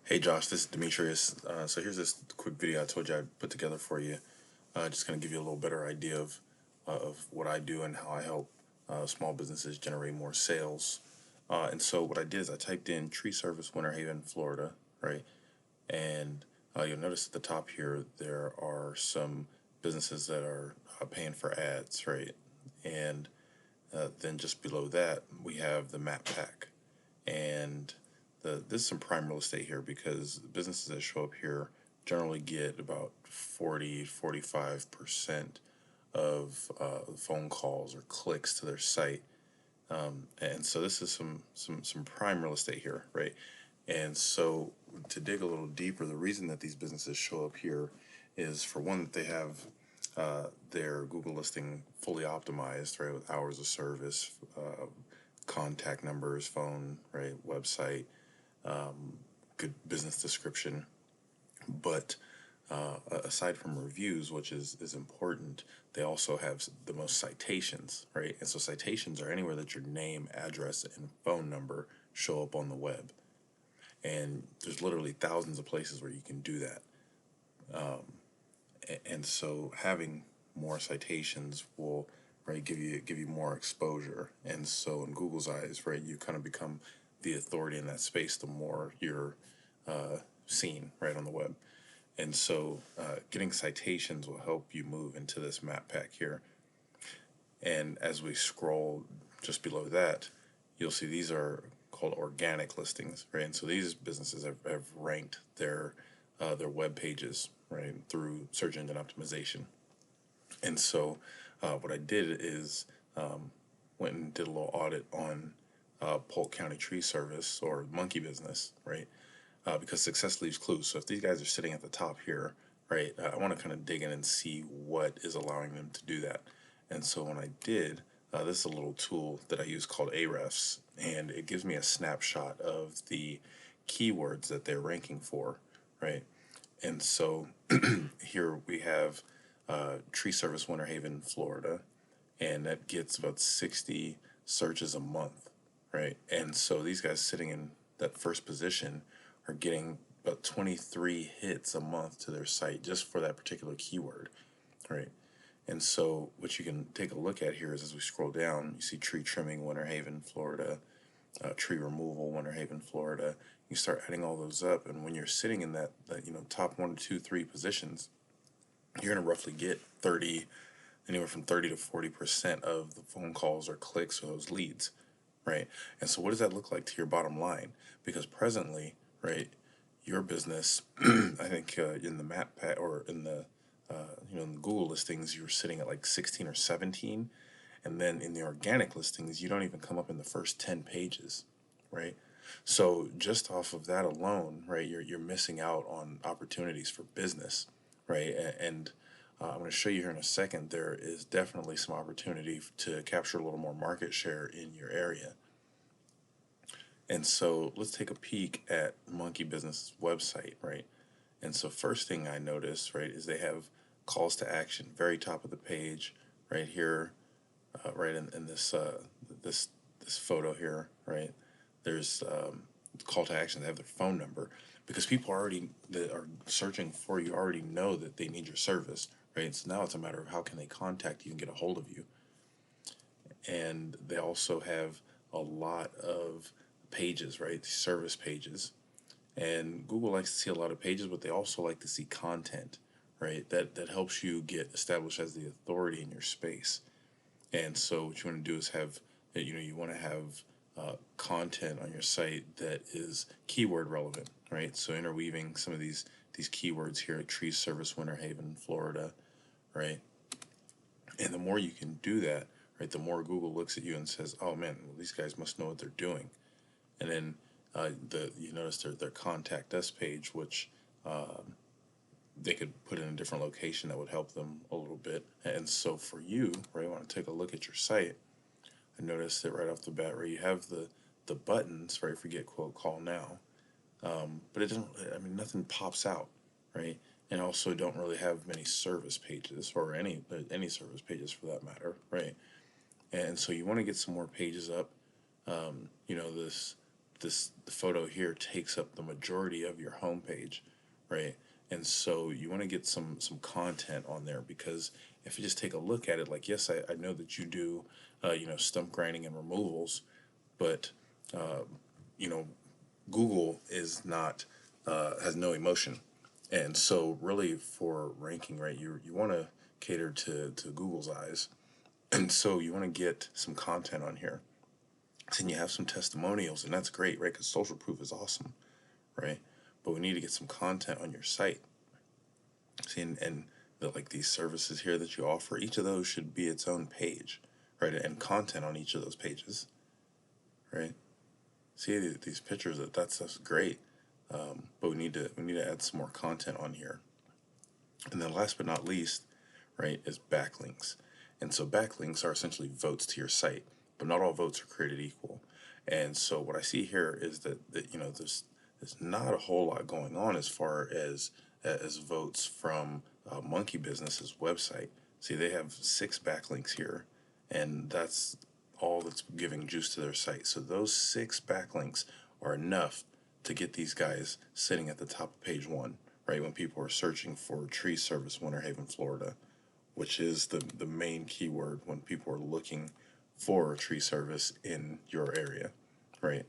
Hey Josh, this is Demetrius. So here's this quick video I told you I'd put together for you. Just gonna give you a little better idea of what I do and how I help small businesses generate more sales. And so what I did is I typed in tree service Winter Haven, Florida, right? And you'll notice at the top here there are some businesses that are paying for ads, right? And then just below that we have the map pack. And this is some prime real estate here because the businesses that show up here generally get about 45% of phone calls or clicks to their site. And so this is some prime real estate here, right? And so to dig a little deeper, the reason that these businesses show up here is, for one, that they have their Google listing fully optimized, right, with hours of service, contact numbers, phone, right, website, good business description. But aside from reviews, which is important, they also have the most citations, right? And so citations are anywhere that your name, address, and phone number show up on the web. And there's literally thousands of places where you can do that. And so having more citations will, right, give you more exposure. And so in Google's eyes, right, you kind of become the authority in that space the more you're seen, right, on the web. And so getting citations will help you move into this map pack here. And as we scroll just below that, you'll see these are called organic listings, right? And so these businesses have ranked their web pages, right, through search engine optimization. And so what I did is went and did a little audit on Polk County Tree Service, or Monkey Business, right? Because success leaves clues. So if these guys are sitting at the top here, right, I want to kind of dig in and see what is allowing them to do that. And so when I did, this is a little tool that I use called Ahrefs, and it gives me a snapshot of the keywords that they're ranking for, right? And so here we have Tree Service Winter Haven, Florida, and that gets about 60 searches a month, right? And so these guys sitting in that first position are getting about 23 hits a month to their site just for that particular keyword, right? And so what you can take a look at here is, as we scroll down, you see tree trimming, Winter Haven, Florida, tree removal, Winter Haven, Florida. You start adding all those up, and when you're sitting in that top 1, 2, 3 positions, you're going to roughly get anywhere from 30 to 40% of the phone calls or clicks or those leads, right? And so what does that look like to your bottom line? Because presently, right, your business, I think in the map pad, or in the in the Google listings, you're sitting at like 16 or 17, and then in the organic listings, you don't even come up in the first 10 pages, right? So just off of that alone, right, you're missing out on opportunities for business, right? And I'm going to show you here in a second. There is definitely some opportunity to capture a little more market share in your area. And so let's take a peek at Monkey Business' website, right? And so first thing I notice, right, is they have calls to action, very top of the page, right here, right in this photo here, right? There's call to action. They have their phone number, because people already that are searching for you already know that they need your service, right? So now it's a matter of how can they contact you and get a hold of you. And they also have a lot of pages, right? Service pages. And Google likes to see a lot of pages, but they also like to see content, right? That helps you get established as the authority in your space. And so what you want to do is have, you want to have content on your site that is keyword relevant, right? So interweaving some of these keywords here: tree service, Winter Haven, Florida, right? And the more you can do that, right, the more Google looks at you and says, "Oh man, well, these guys must know what they're doing." And then you notice their contact us page, which they could put in a different location that would help them a little bit. And so for you, right, I want to take a look at your site. I noticed that right off the bat, right, you have the buttons, right, for get quote call now, but it doesn't. I mean, nothing pops out, right, and also don't really have many service pages, or any service pages for that matter, right. And so you want to get some more pages up. This the photo here takes up the majority of your homepage, right? And so you want to get some content on there, because if you just take a look at it, like, yes, I know that you do, stump grinding and removals, but you know, Google is not has no emotion, and so really for ranking, right, you want to cater to Google's eyes, and so you want to get some content on here. Then you have some testimonials, and that's great, right? Because social proof is awesome, right? But we need to get some content on your site. See, and like these services here that you offer, each of those should be its own page, right? And content on each of those pages, right? See these pictures, that's great, but we need to add some more content on here. And then last but not least, right, is backlinks. And so backlinks are essentially votes to your site, but not all votes are created equal. And so what I see here is that there's not a whole lot going on as far as votes from Monkey Business's website. See, they have 6 backlinks here, and that's all that's giving juice to their site. So those 6 backlinks are enough to get these guys sitting at the top of page one, right? When people are searching for tree service, Winter Haven, Florida, which is the main keyword when people are looking for tree service in your area, right?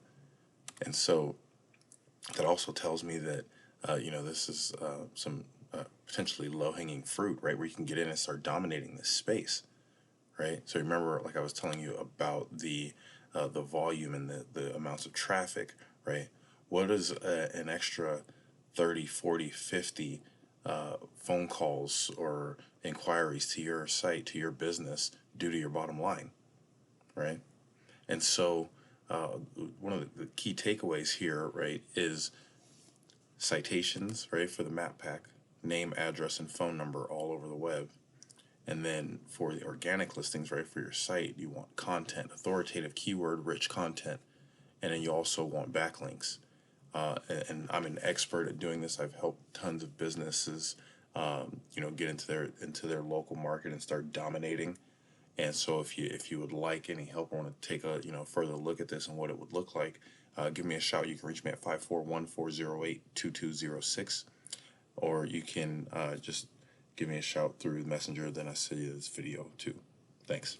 And so that also tells me that this is some potentially low hanging fruit, right? Where you can get in and start dominating this space, right? So remember, like I was telling you about the volume and the amounts of traffic, right? What is an extra 30, 40, 50 phone calls or inquiries to your site, to your business, due to your bottom line, right? And so one of the key takeaways here, right, is citations, right, for the map pack, name, address, and phone number all over the web. And then for the organic listings, right, for your site, you want content, authoritative, keyword rich content. And then you also want backlinks. And I'm an expert at doing this. I've helped tons of businesses, get into their local market and start dominating. And so if you would like any help or want to take a further look at this and what it would look like, give me a shout. You can reach me at 541-408-2206, or you can just give me a shout through Messenger. Then I send you this video too. Thanks.